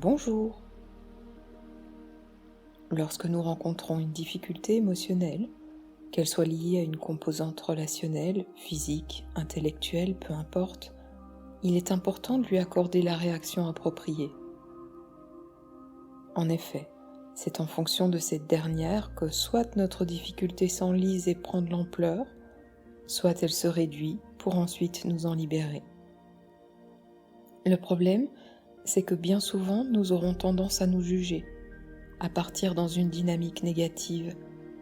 Bonjour. Lorsque nous rencontrons une difficulté émotionnelle, qu'elle soit liée à une composante relationnelle, physique, intellectuelle, peu importe, il est important de lui accorder la réaction appropriée. En effet, c'est en fonction de cette dernière que soit notre difficulté s'enlise et prend de l'ampleur, soit elle se réduit pour ensuite nous en libérer. Le problème, c'est que bien souvent nous aurons tendance à nous juger, à partir dans une dynamique négative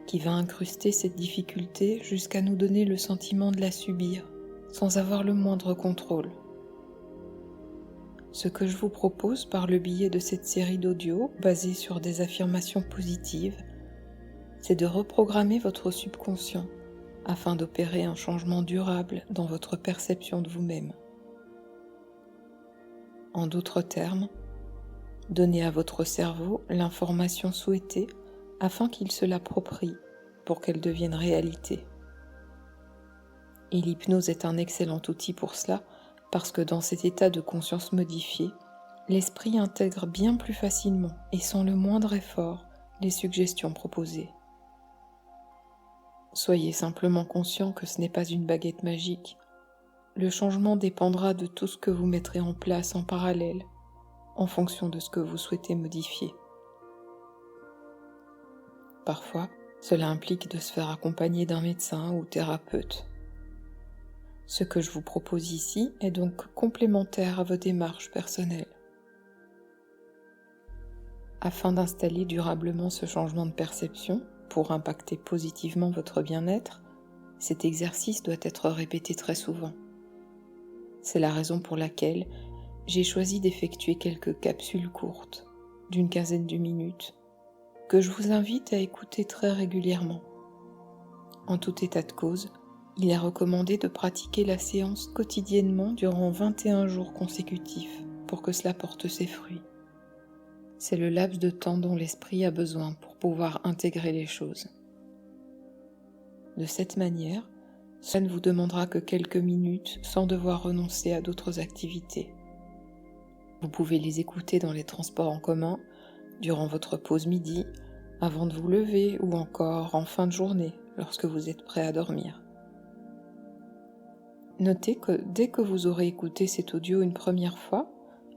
qui va incruster cette difficulté jusqu'à nous donner le sentiment de la subir, sans avoir le moindre contrôle. Ce que je vous propose par le biais de cette série d'audio basée sur des affirmations positives, c'est de reprogrammer votre subconscient afin d'opérer un changement durable dans votre perception de vous-même. En d'autres termes, donnez à votre cerveau l'information souhaitée afin qu'il se l'approprie pour qu'elle devienne réalité. Et l'hypnose est un excellent outil pour cela parce que dans cet état de conscience modifié, l'esprit intègre bien plus facilement et sans le moindre effort les suggestions proposées. Soyez simplement conscient que ce n'est pas une baguette magique. Le changement dépendra de tout ce que vous mettrez en place en parallèle, en fonction de ce que vous souhaitez modifier. Parfois, cela implique de se faire accompagner d'un médecin ou thérapeute. Ce que je vous propose ici est donc complémentaire à vos démarches personnelles. Afin d'installer durablement ce changement de perception, pour impacter positivement votre bien-être, cet exercice doit être répété très souvent. C'est la raison pour laquelle j'ai choisi d'effectuer quelques capsules courtes, d'une quinzaine de minutes, que je vous invite à écouter très régulièrement. En tout état de cause, il est recommandé de pratiquer la séance quotidiennement durant 21 jours consécutifs pour que cela porte ses fruits. C'est le laps de temps dont l'esprit a besoin pour pouvoir intégrer les choses. De cette manière, cela ne vous demandera que quelques minutes sans devoir renoncer à d'autres activités. Vous pouvez les écouter dans les transports en commun, durant votre pause midi, avant de vous lever ou encore en fin de journée lorsque vous êtes prêt à dormir. Notez que dès que vous aurez écouté cet audio une première fois,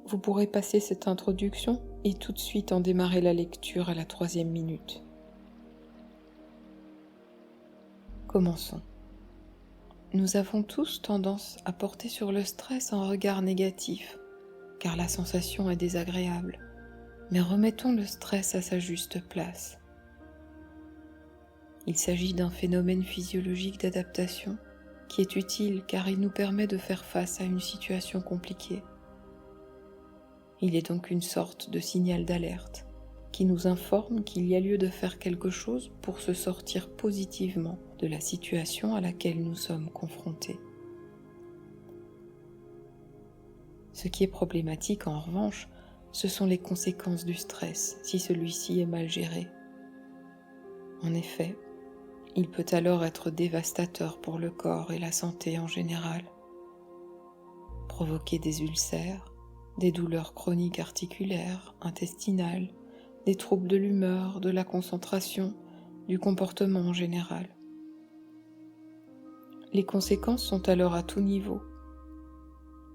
vous pourrez passer cette introduction et tout de suite en démarrer la lecture à la 3e minute. Commençons. Nous avons tous tendance à porter sur le stress un regard négatif, car la sensation est désagréable. Mais remettons le stress à sa juste place. Il s'agit d'un phénomène physiologique d'adaptation qui est utile car il nous permet de faire face à une situation compliquée. Il est donc une sorte de signal d'alerte qui nous informe qu'il y a lieu de faire quelque chose pour se sortir positivement de la situation à laquelle nous sommes confrontés. Ce qui est problématique en revanche, ce sont les conséquences du stress si celui-ci est mal géré. En effet, il peut alors être dévastateur pour le corps et la santé en général. Provoquer des ulcères, des douleurs chroniques articulaires, intestinales, des troubles de l'humeur, de la concentration, du comportement en général. Les conséquences sont alors à tout niveau.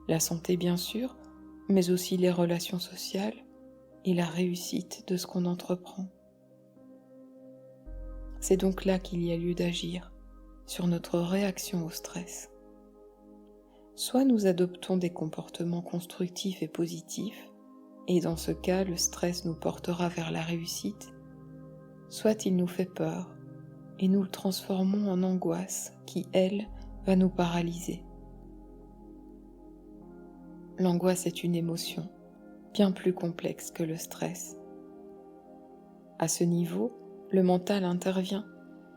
La santé bien sûr, mais aussi les relations sociales et la réussite de ce qu'on entreprend. C'est donc là qu'il y a lieu d'agir, sur notre réaction au stress. Soit nous adoptons des comportements constructifs et positifs, et dans ce cas, le stress nous portera vers la réussite, soit il nous fait peur, et nous le transformons en angoisse qui, elle, va nous paralyser. L'angoisse est une émotion, bien plus complexe que le stress. À ce niveau, le mental intervient.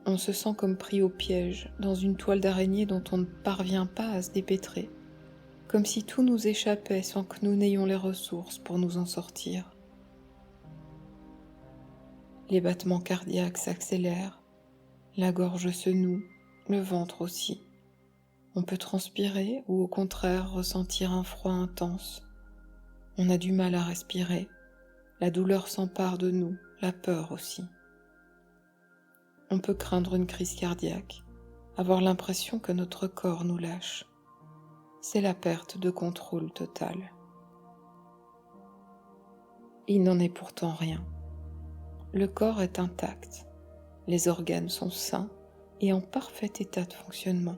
On se sent comme pris au piège, dans une toile d'araignée dont on ne parvient pas à se dépêtrer, comme si tout nous échappait sans que nous n'ayons les ressources pour nous en sortir. Les battements cardiaques s'accélèrent, la gorge se noue, le ventre aussi. On peut transpirer ou au contraire ressentir un froid intense. On a du mal à respirer, La douleur s'empare de nous, la peur aussi. On peut craindre une crise cardiaque, avoir l'impression que notre corps nous lâche. C'est la perte de contrôle totale. Il n'en est pourtant rien. Le corps est intact, les organes sont sains et en parfait état de fonctionnement.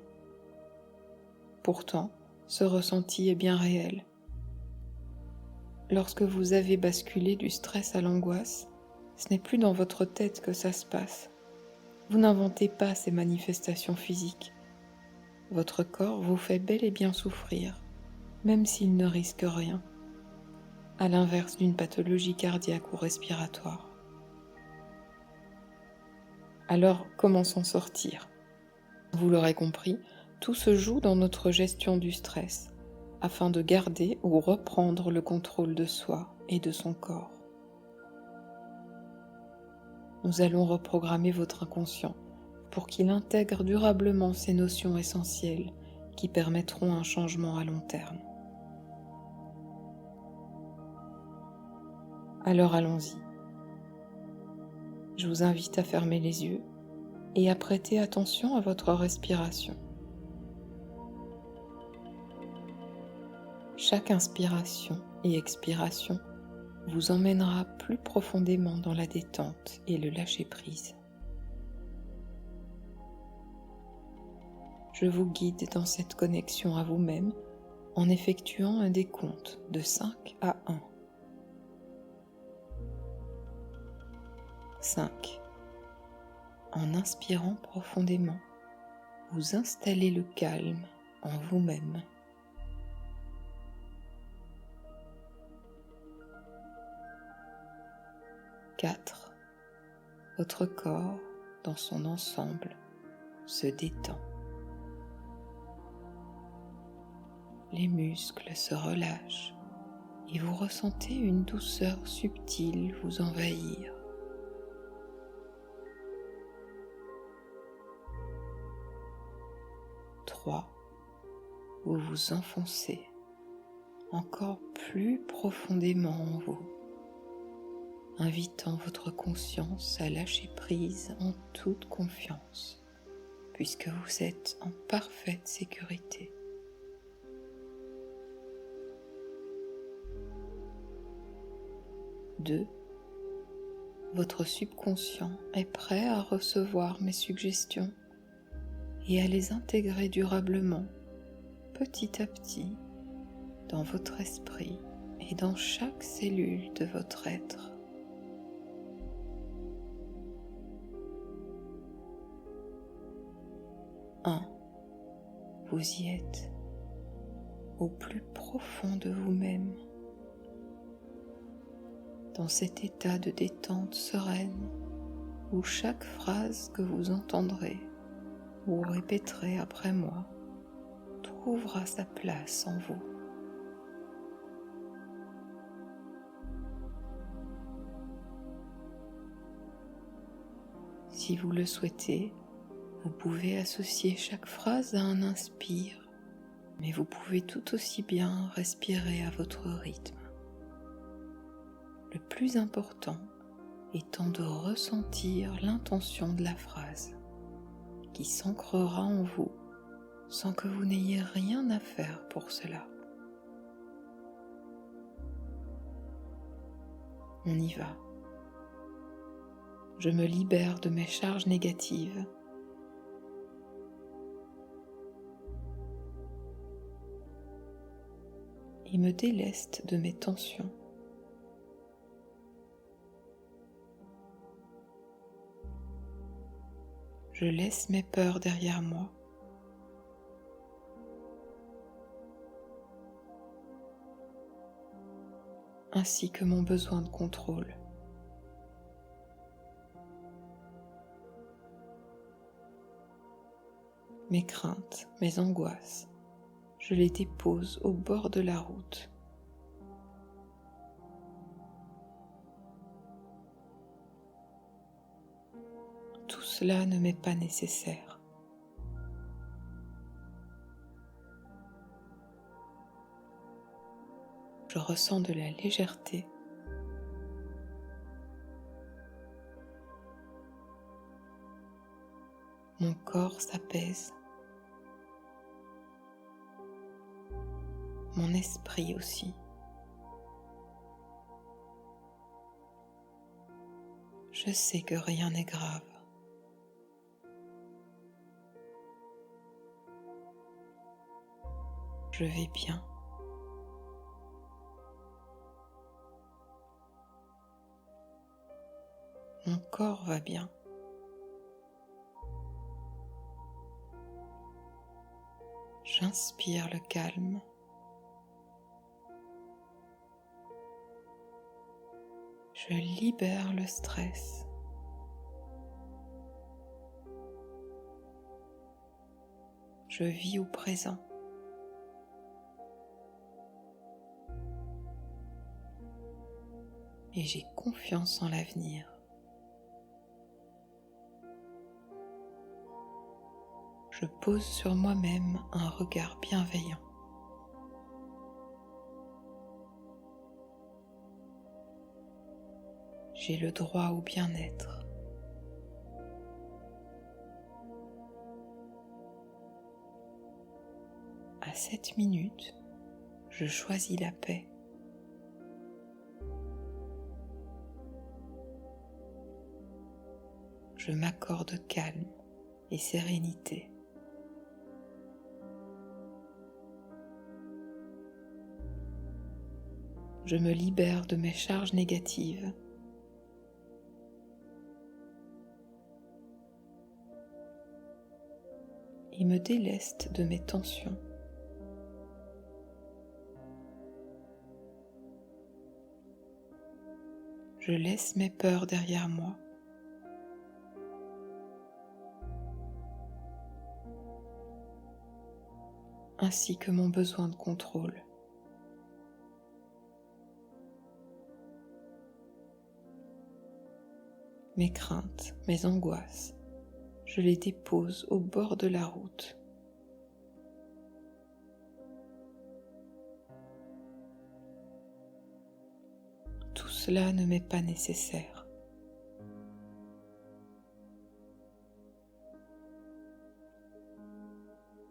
Pourtant, ce ressenti est bien réel. Lorsque vous avez basculé du stress à l'angoisse, ce n'est plus dans votre tête que ça se passe. Vous n'inventez pas ces manifestations physiques. Votre corps vous fait bel et bien souffrir, même s'il ne risque rien, à l'inverse d'une pathologie cardiaque ou respiratoire. Alors, comment s'en sortir ? Vous l'aurez compris, tout se joue dans notre gestion du stress, afin de garder ou reprendre le contrôle de soi et de son corps. Nous allons reprogrammer votre inconscient pour qu'il intègre durablement ces notions essentielles qui permettront un changement à long terme. Alors allons-y. Je vous invite à fermer les yeux et à prêter attention à votre respiration. Chaque inspiration et expiration vous emmènera plus profondément dans la détente et le lâcher-prise. Je vous guide dans cette connexion à vous-même en effectuant un décompte de 5 à 1. 5. En inspirant profondément, vous installez le calme en vous-même. 4. Votre corps, dans son ensemble, se détend. Les muscles se relâchent et vous ressentez une douceur subtile vous envahir. 3. Vous vous enfoncez encore plus profondément en vous, invitant votre conscience à lâcher prise en toute confiance, puisque vous êtes en parfaite sécurité. 2. Votre subconscient est prêt à recevoir mes suggestions et à les intégrer durablement, petit à petit, dans votre esprit et dans chaque cellule de votre être. 1. Vous y êtes, au plus profond de vous-même, dans cet état de détente sereine où chaque phrase que vous entendrez ou répéterez après moi trouvera sa place en vous. Si vous le souhaitez, vous pouvez associer chaque phrase à un inspire, mais vous pouvez tout aussi bien respirer à votre rythme. Le plus important étant de ressentir l'intention de la phrase, qui s'ancrera en vous sans que vous n'ayez rien à faire pour cela. On y va. Je me libère de mes charges négatives et me déleste de mes tensions. Je laisse mes peurs derrière moi. Ainsi que mon besoin de contrôle. Mes craintes, mes angoisses, je les dépose au bord de la route. Tout cela ne m'est pas nécessaire. Je ressens de la légèreté Mon corps s'apaise. Mon esprit aussi. Je sais que rien n'est grave. Je vais bien. Mon corps va bien. J'inspire le calme. Je libère le stress. Je vis au présent. Et j'ai confiance en l'avenir. Je pose sur moi-même un regard bienveillant. J'ai le droit au bien-être. À cette minute, je choisis la paix. Je m'accorde calme et sérénité. Je me libère de mes charges négatives. Et me déleste de mes tensions. Je laisse mes peurs derrière moi. Ainsi que mon besoin de contrôle. Mes craintes, mes angoisses, je les dépose au bord de la route. Tout cela ne m'est pas nécessaire.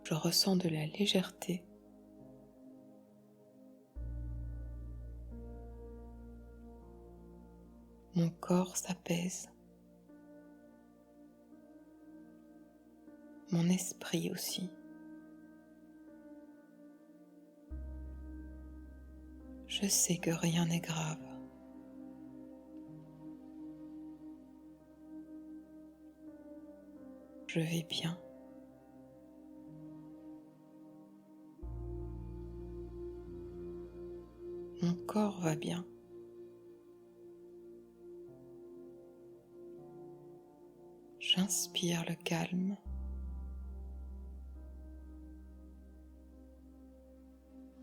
Je ressens de la légèreté. Mon corps s'apaise. Mon esprit aussi. Je sais que rien n'est grave. Je vais bien. Mon corps va bien. J'inspire le calme.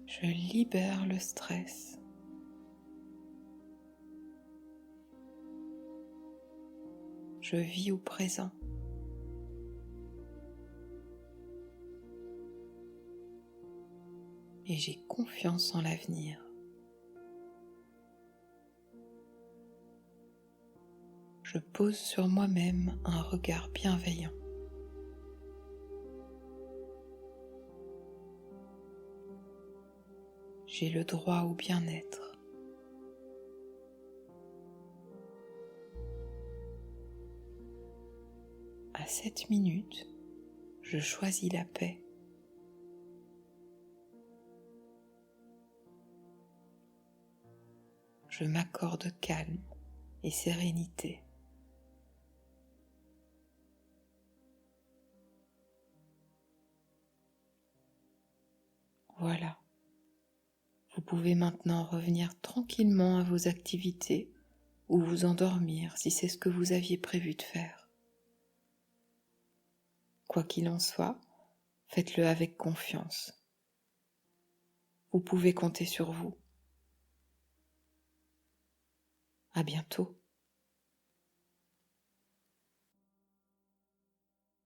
Je libère le stress. Je vis au présent. Et j'ai confiance en l'avenir. Je pose sur moi-même un regard bienveillant. J'ai le droit au bien-être. À cette minute, je choisis la paix. Je m'accorde calme et sérénité. Voilà. Vous pouvez maintenant revenir tranquillement à vos activités ou vous endormir si c'est ce que vous aviez prévu de faire. Quoi qu'il en soit, faites-le avec confiance. Vous pouvez compter sur vous. À bientôt.